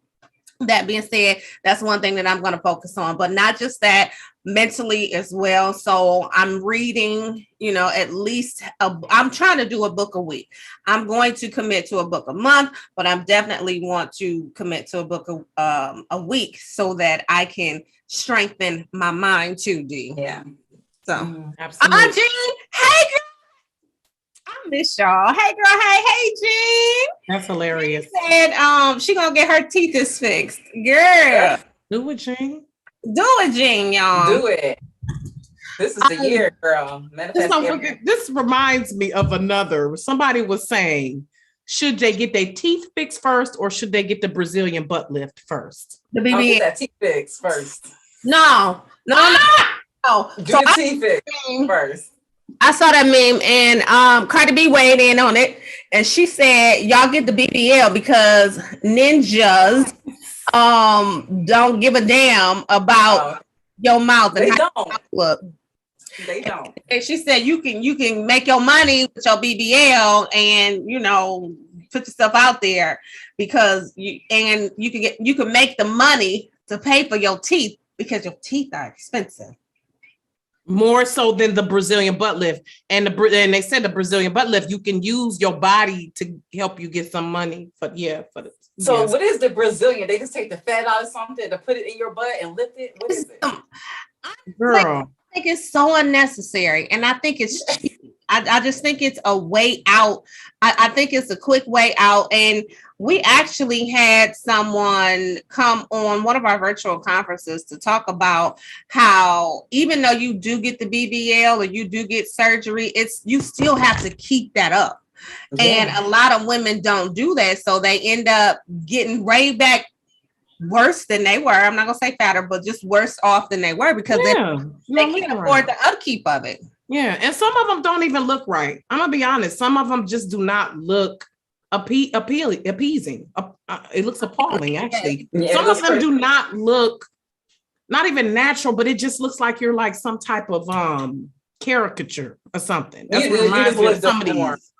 that being said, that's one thing that I'm going to focus on, but not just that, mentally as well. So I'm reading, you know, at least I'm trying to do a book a week. I'm going to commit to a book a month, but I'm definitely want to commit to a book a week so that I can strengthen my mind too, D. Yeah. So Absolutely. Jean, hey girl. I miss y'all. Hey girl, hey Jean. That's hilarious. She said she gonna get her teeth fixed. Girl. Do it, Jean. Do it, Jean, y'all. Do it. This is the year, girl. This reminds me of another. Somebody was saying, should they get their teeth fixed first or should they get the Brazilian butt lift first? The BBL. Get that teeth fixed first. No. Do the teeth fixed first. I saw that meme and Cardi B weighed in on it, and she said, y'all get the BBL because ninjas don't give a damn about your mouth. They and don't. Look. They don't. And she said you can make your money with your BBL and, you know, put yourself out there because you can make the money to pay for your teeth because your teeth are expensive. More so than the Brazilian butt lift. And they said the Brazilian butt lift, you can use your body to help you get some money what is the Brazilian? They just take the fat out of something to put it in your butt and lift it? What is it? Girl. I think it's so unnecessary. And I think it's cheap. I just think it's a way out. I think it's a quick way out. And we actually had someone come on one of our virtual conferences to talk about how even though you do get the BBL or you do get surgery, you still have to keep that up. Yeah. And a lot of women don't do that. So they end up getting way back worse than they were. I'm not going to say fatter, but just worse off than they were because they can't afford the upkeep of it. Yeah, and some of them don't even look right. I'm gonna be honest. Some of them just do not look appeasing. It looks appalling, actually. Yeah, some of them do not look, not even natural, but it just looks like you're like some type of caricature or something. That's what reminds me of some of these.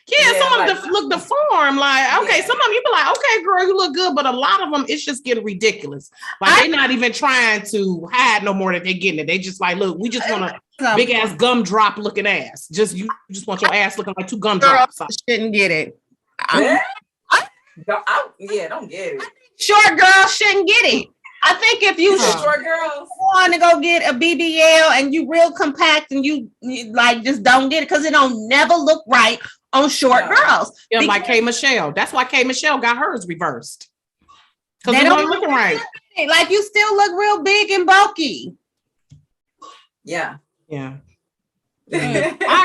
Yeah, some of them look deformed. Like, okay, some of them you be like, okay, girl, you look good, but a lot of them it's just getting ridiculous. Like they're not even trying to hide no more that they're getting it. They just like, look, we just want a big ass gumdrop looking ass. You just want your ass looking like two gumdrops. Shouldn't get it. Don't get it. Short girls shouldn't get it. I think if you short girls want to go get a BBL and you real compact and you like just don't get it because it don't never look right on short girls. Yeah, like K Michelle. That's why K Michelle got hers reversed. Because they don't look right. Like you still look real big and bulky. Yeah. I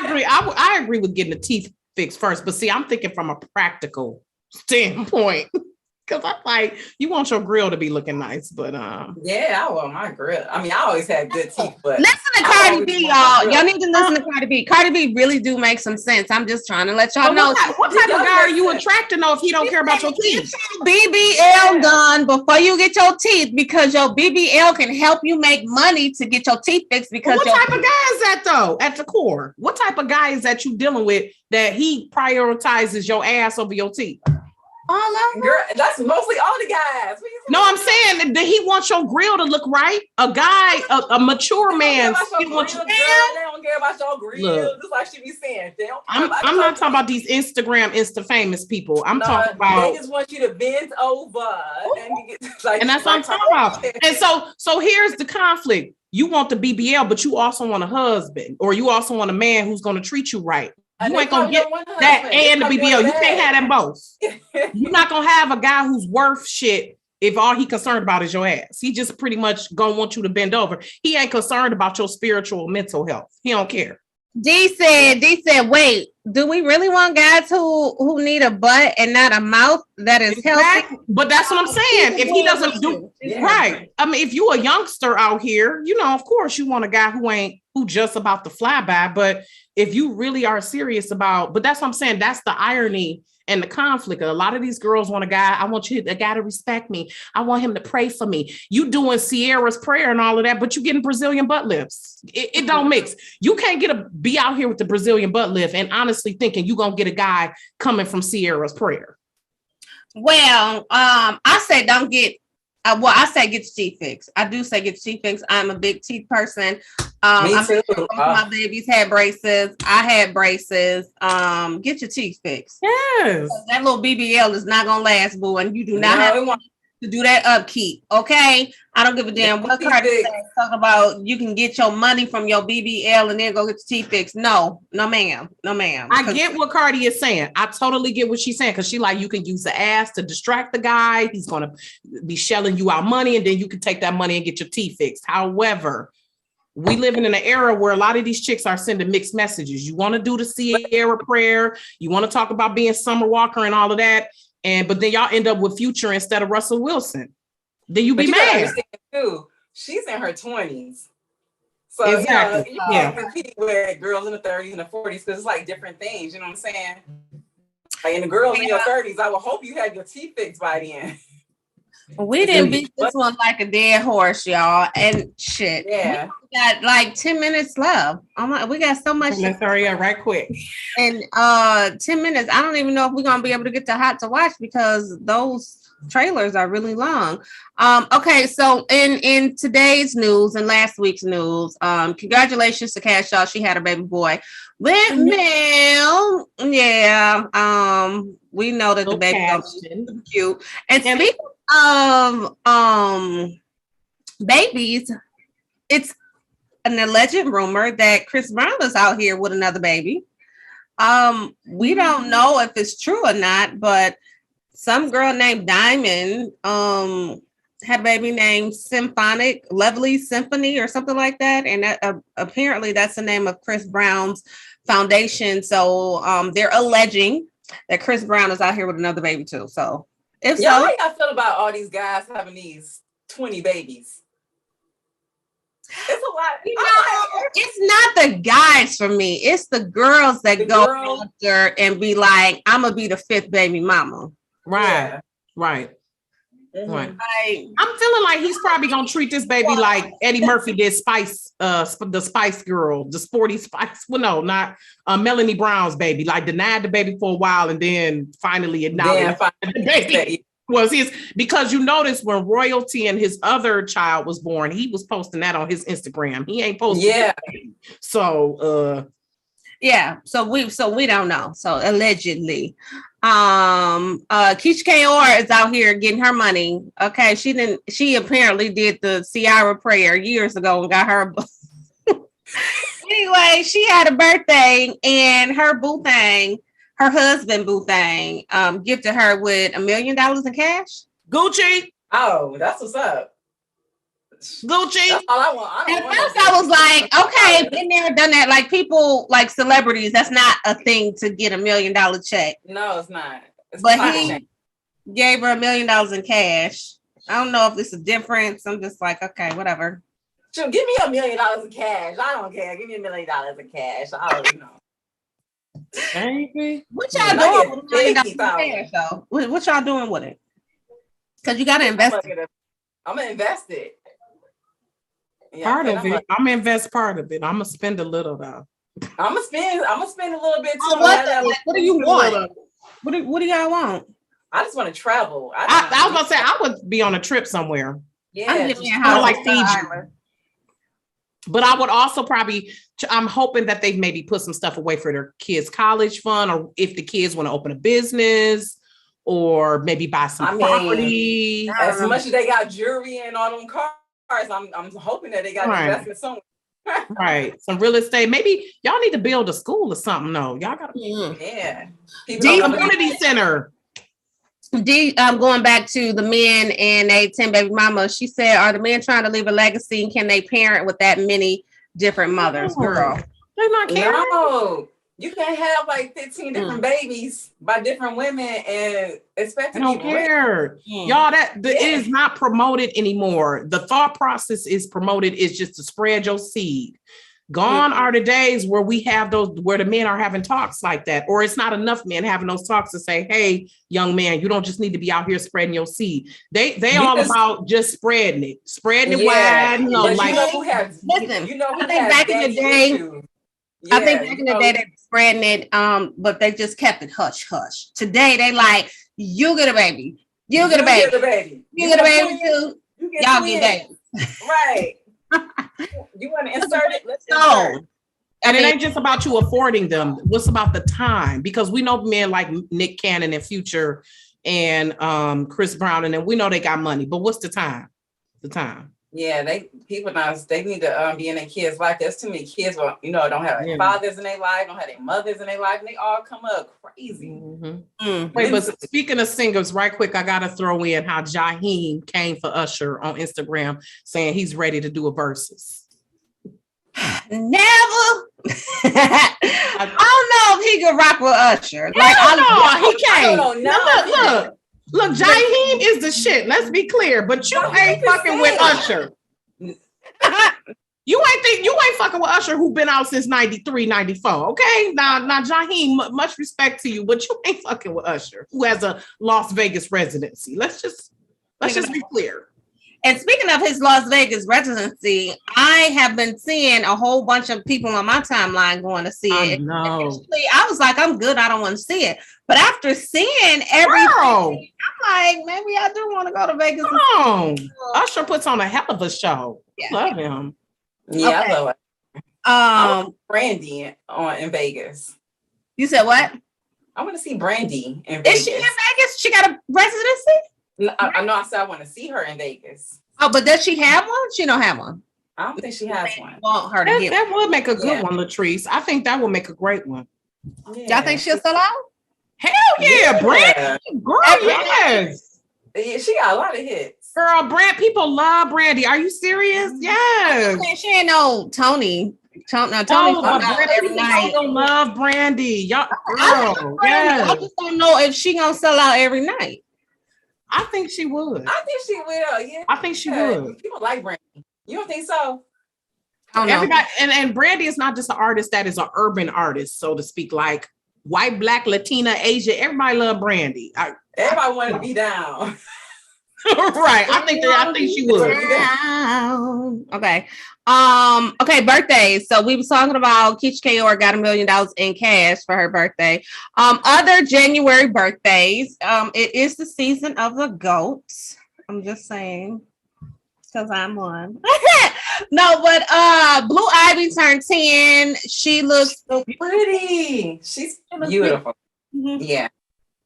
agree. I agree with getting the teeth fixed first, but see, I'm thinking from a practical standpoint. Because I'm like, you want your grill to be looking nice, but Yeah, I want my grill. I mean, I always had good teeth, but Listen to I Cardi always B, want my y'all. grill. Y'all need to listen to Cardi B. Cardi B really do make some sense. I'm just trying to let y'all but know. what type of guy are you attracting though if he don't care about your Get teeth? your BBL done before you get your teeth, because your BBL can help you make money to get your teeth fixed. Because What type of guy is that though? At the core, what type of guy is that you dealing with that he prioritizes your ass over your teeth? all of Girl, that's mostly all the guys. No, I'm saying that he wants your grill to look right. A guy, a mature man, They he don't wants care you. about your grill, they don't care about your grill. Look. Just like she be saying. They don't care I'm about not your talking about these Instagram, Insta famous people. I'm talking about. They just want you to bend over and you get like. And that's what I'm talking about. And so here's the conflict. You want the BBL, but you also want a husband, or you also want a man who's going to treat you right. You ain't gonna get that and the BBL. You can't have them both. You're not gonna have a guy who's worth shit if all he concerned about is your ass. He just pretty much gonna want you to bend over. He ain't concerned about your spiritual mental health. He don't care. D said, wait, do we really want guys who need a butt and not a mouth that is healthy? But that's what I'm saying. If he doesn't do right, I mean, if you a youngster out here, you know, of course you want a guy who just about to fly by. But if you really are serious about, but that's what I'm saying. That's the irony and the conflict. A lot of these girls want a guy to respect me. I want him to pray for me. You doing Sierra's prayer and all of that, but you getting Brazilian butt lifts. It don't mix. You can't be out here with the Brazilian butt lift and honestly thinking you're going to get a guy coming from Sierra's prayer. Well, I say don't get. I say get your teeth fixed. I do say get your teeth fixed. I'm a big teeth person. Me too. My babies had braces. I had braces. Get your teeth fixed. Yes. That little BBL is not gonna last, boo, and you do not have to do that upkeep. Okay, I don't give a damn what Cardi says. Talk about you can get your money from your BBL and then go get your teeth fixed. No, ma'am. I get what Cardi is saying. I totally get what she's saying, because she like, you can use the ass to distract the guy. He's gonna be shelling you out money, and then you can take that money and get your teeth fixed. However, we living in an era where a lot of these chicks are sending mixed messages. You want to do the Sierra prayer, you want to talk about being Summer Walker and all of that. But then y'all end up with Future instead of Russell Wilson. Then you be mad. Too. She's in her 20s. So exactly. You can't compete with girls in the 30s and the 40s, because it's like different things, you know what I'm saying? Like, and the girls in your 30s, I would hope you had your teeth fixed by then. We didn't beat this one like a dead horse, y'all. And shit. Yeah. We got like 10 minutes left. We got so much. Let's hurry up right quick. And 10 minutes. I don't even know if we're gonna be able to get to Hot to Watch, because those trailers are really long. Okay, so in today's news and last week's news, congratulations to Cash Shaw. She had a baby boy with Mel. Yeah. We know that the baby is cute. And speaking of babies, it's an alleged rumor that Chris Brown is out here with another baby. We don't know if it's true or not, but some girl named Diamond had a baby named Lovely Symphony or something like that, and that, apparently that's the name of Chris Brown's foundation. So they're alleging that Chris Brown is out here with another baby too. So if so, how y'all feel about all these guys having these 20 babies? It's a lot. It's not the guys for me. It's the girls that go after and be like, I'm gonna be the 5th baby mama. Right. Mm-hmm. Right. I'm feeling like he's probably gonna treat this baby like Eddie Murphy did Spice, the Spice Girl, the Sporty Spice. Well, no, not Melanie Brown's baby. Like denied the baby for a while and then finally acknowledged the baby was his. Because you notice when Royalty and his other child was born, he was posting that on his Instagram. He ain't posting. Yeah. So so we don't know. So allegedly. Keisha Kaur is out here getting her money. Okay, she apparently did the Ciara prayer years ago and got her. Anyway, she had a birthday and her husband boo thing, gifted her with $1 million in cash. Gucci. Oh, that's what's up. Gucci. That's all I want. At first I was like, okay, been there, done that. Like people, like celebrities, that's not a thing to get $1 million check. No, it's not. It's but gave her $1 million in cash. I don't know if this is different. So I'm just like, okay, whatever. Sure, give me $1 million in cash. I don't care. Give me $1 million in cash. I already know. Baby. What y'all doing with $1 million in cash, though? What y'all doing with it? Because you got to invest it. I'm going to invest it. Yeah, part of it. I'm gonna invest part of it. I'm gonna spend a little though. I'm gonna spend a little bit too. What do you want? What do y'all want? I just want to travel. I was gonna say I would be on a trip somewhere. Yeah, like Fiji. But I would also probably, I'm hoping that they maybe put some stuff away for their kids' college fund, or if the kids want to open a business, or maybe buy some property. As much as they got jewelry and all them cars, I'm hoping that they got investment somewhere. Right, some real estate. Maybe y'all need to build a school or something. No, y'all got community center. Going back to the men and a 10 baby mama, she said, are the men trying to leave a legacy, and can they parent with that many different mothers? Girl, they're not caring. No, you can't have like 15 different babies by different women and expect to be care. Y'all, that is not promoted anymore. The thought process is promoted is just to spread your seed. Gone are the days where we have where the men are having talks like that, or it's not enough men having those talks to say, hey, young man, you don't just need to be out here spreading your seed. They all about just spreading it wide. Back in the day, I think back in the day they were spreading it, but they just kept it hush hush. Today they like, you get a baby, you get a baby, you get a baby too, y'all get babies. Right. You want to insert it? Let's insert it. And it ain't just about you affording them. What's about the time? Because we know men like Nick Cannon and Future and Chris Brown, and then we know they got money. But what's the time? The time. Yeah, people now they need to be in their kids' life. There's too many kids who don't have their fathers in their life, don't have their mothers in their life, and they all come up crazy. Wait, but speaking of singers, right quick, I gotta throw in how Jaheim came for Usher on Instagram saying he's ready to do a versus. Never. I don't know if he could rock with Usher. Like, he can't. Look, Jaheim is the shit. Let's be clear, but you ain't fucking with Usher. You ain't fucking with Usher, who been out since 93, 94. Okay, now Jaheim, much respect to you, but you ain't fucking with Usher, who has a Las Vegas residency. Let's just be clear. And speaking of his Las Vegas residency, I have been seeing a whole bunch of people on my timeline going to see it. Initially, I was like, I'm good. I don't want to see it. But after seeing everything, I'm like, maybe I do want to go to Vegas. Come on. Usher puts on a hell of a show. Yeah. Love him. Yeah, okay. I love it. Brandy in Vegas. You said what? I want to see Brandy in Vegas. Is she in Vegas? She got a residency? I know. I said I want to see her in Vegas. Oh, but does she have one? She don't have one. I don't think she has one. Want her to get that would make a good one, Latrice. I think that would make a great one. Yeah. Y'all think she'll sell out? Hell yeah, Brandy. Girl, yes. Yeah, she got a lot of hits. Girl, people love Brandy. Are you serious? Yes. She ain't no Tony. Tony every night. Don't love Brandy. Y'all, girl, yes. I just don't know if she gonna sell out every night. I think she would. I think she will. Yeah, I think she would. People like Brandy. You don't think so? Everybody, and Brandy is not just an artist that is an urban artist, so to speak, like white, black, Latina, Asian. Everybody love Brandy. Everybody wanted to be down. Right. I think she would. Okay. Okay, birthdays. So we was talking about Keisha Kayor got $1 million in cash for her birthday. Other January birthdays. It is the season of the goats. I'm just saying, because I'm one. No, but Blue Ivy turned 10. She looks so pretty. She's beautiful. Mm-hmm. Yeah.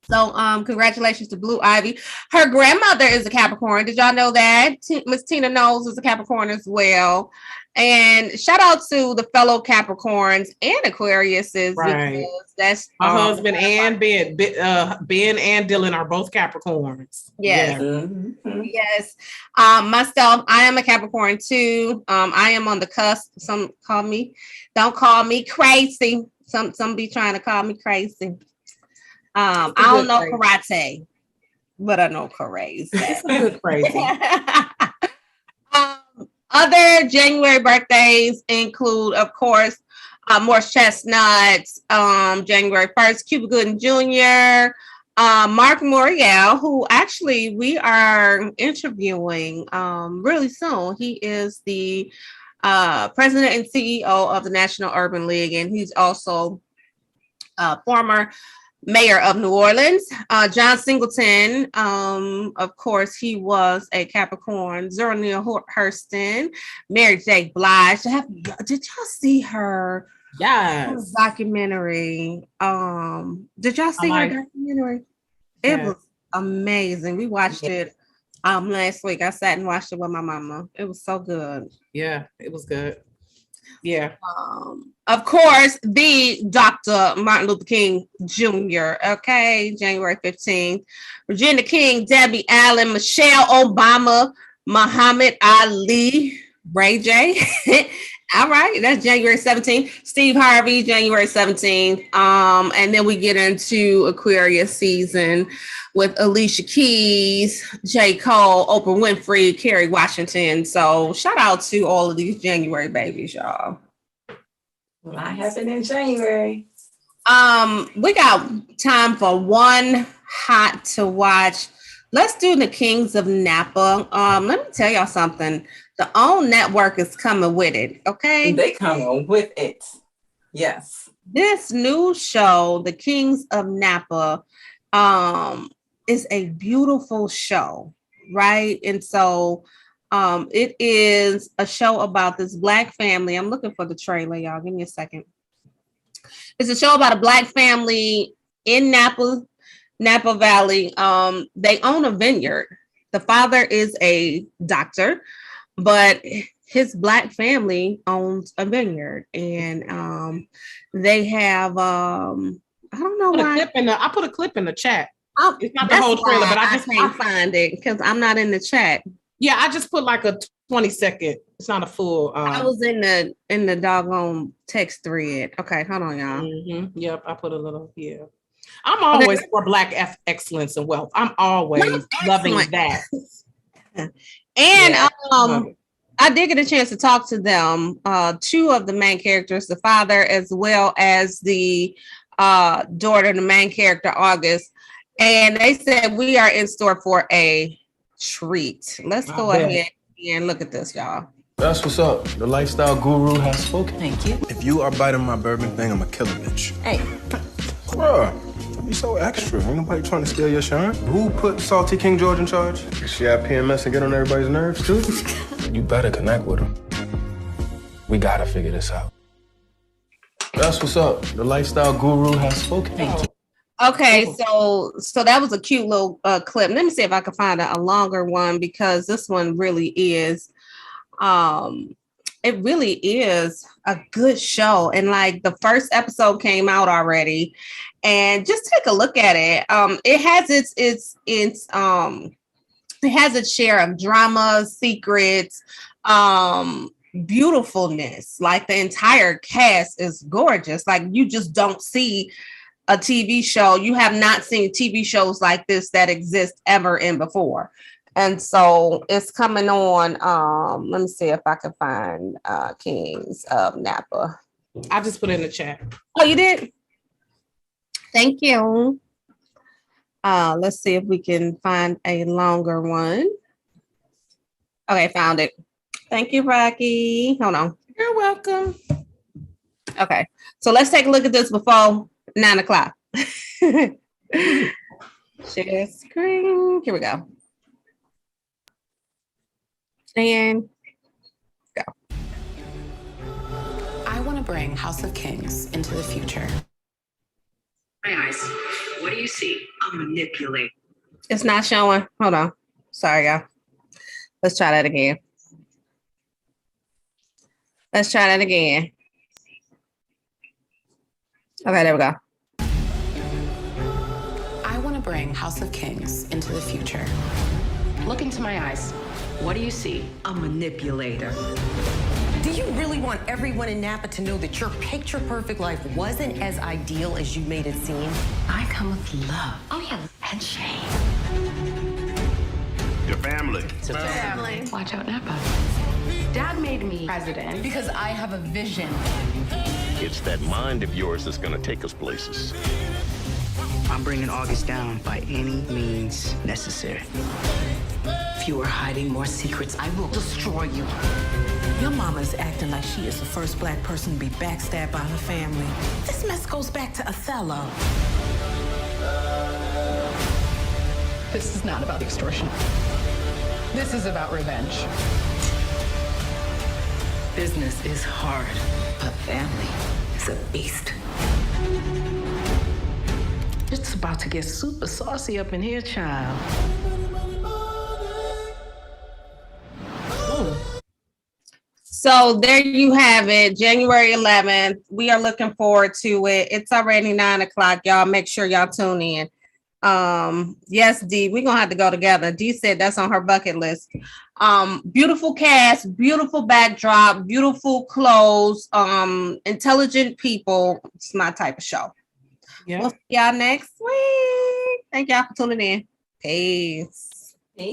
So congratulations to Blue Ivy. Her grandmother is a Capricorn. Did y'all know that? Miss Tina Knowles is a Capricorn as well. And shout out to the fellow Capricorns and Aquariuses. Right. That's my husband and Ben and Dylan are both Capricorns. Yes. Yeah. Mm-hmm. Yes. Myself, I am a Capricorn too. I am on the cusp. Some don't call me crazy. Some be trying to call me crazy. I don't know karate. but I know crazy. It's a good crazy. Other January birthdays include, of course, Morse Chestnuts, January 1st, Cuba Gooding Jr., Mark Morial, who actually we are interviewing really soon. He is the president and CEO of the National Urban League, and he's also former mayor of New Orleans. John Singleton, of course, he was a Capricorn. Zora Neale Hurston, Mary J. Blige. Did y'all see her? Yes. Documentary. Did y'all see her documentary? It was amazing. We watched it last week. I sat and watched it with my mama. It was so good. Yeah, it was good. Yeah. Of course, the Dr. Martin Luther King Jr., okay, January 15th. Regina King, Debbie Allen, Michelle Obama, Muhammad Ali, Ray J. All right, that's January 17th. Steve Harvey, January 17th. And then we get into Aquarius season with Alicia Keys, J. Cole, Oprah Winfrey, Kerry Washington. So shout out to all of these January babies, y'all. A lot happened in January. We got time for one hot to watch. Let's do the Kings of Napa. Let me tell y'all something. The OWN network is coming with it, okay? They coming with it. Yes. This new show, The Kings of Napa, is a beautiful show, right? And so it is a show about this Black family. I'm looking for the trailer, y'all. Give me a second. It's a show about a Black family in Napa Valley. They own a vineyard. The father is a doctor, but his Black family owns a vineyard, and they have I don't know why. I put a clip in the chat. It's not the whole trailer, but I can't find it because I'm not in the chat. Yeah, I just put like a 20-second. It's not a full. I was in the doggone text thread. Okay, hold on, y'all. Mm-hmm. Yep, I put a little. Yeah, I'm always for Black excellence and wealth. I'm always loving that. And I did get a chance to talk to them, two of the main characters, the father as well as the daughter, the main character, August. And they said we are in store for a treat. Let's go ahead and look at this, y'all. That's what's up. The lifestyle guru has spoken. Thank you. If you are biting my bourbon thing, I'm a killer bitch. Hey. Bruh, you so extra. Ain't nobody trying to steal your shine. Who put Salty King George in charge? Does she have PMS and get on everybody's nerves too? You better connect with him. We gotta figure this out. That's what's up. The lifestyle guru has spoken. Thank you. Okay, so that was a cute little clip. Let me see if I can find a longer one, because this one really is it really is a good show. And like the first episode came out already, and just take a look at it. It has it has its share of drama, secrets, beautifulness. Like the entire cast is gorgeous. Like you just don't see a TV show. You have not seen TV shows like this that exist ever in before. And so it's coming on. Let me see if I can find Kings of Napa. I just put it in the chat. Oh, you did? Thank you. Let's see if we can find a longer one. Okay, found it. Thank you, Rocki. Hold on. You're welcome. Okay, so let's take a look at this before 9 o'clock. Share screen. Here we go. And go. I want to bring House of Kings into the future. My eyes. What do you see? A manipulator. It's not showing. Hold on. Sorry, y'all. Let's try that again. Let's try that again. Okay, there we go. I want to bring House of Kings into the future. Look into my eyes. What do you see? A manipulator. Do you really want everyone in Napa to know that your picture-perfect life wasn't as ideal as you made it seem? I come with love. Oh, yeah. And shame. to family. Watch out, Napa. Dad made me president because I have a vision. It's that mind of yours that's gonna take us places. I'm bringing August down by any means necessary. If you are hiding more secrets, I will destroy you. Your mama's acting like she is the first Black person to be backstabbed by her family. This mess goes back to Othello. This is not about extortion. This is about revenge. Business is hard, but family is a beast. It's about to get super saucy up in here, child. So there you have it, January 11th. We are looking forward to it. It's already 9:00, y'all. Make sure y'all tune in. Yes, Dee, we're gonna have to go together. Dee said that's on her bucket list. Beautiful cast, beautiful backdrop, beautiful clothes, intelligent people. It's my type of show. Yeah. We'll see y'all next week. Thank y'all for tuning in. Peace.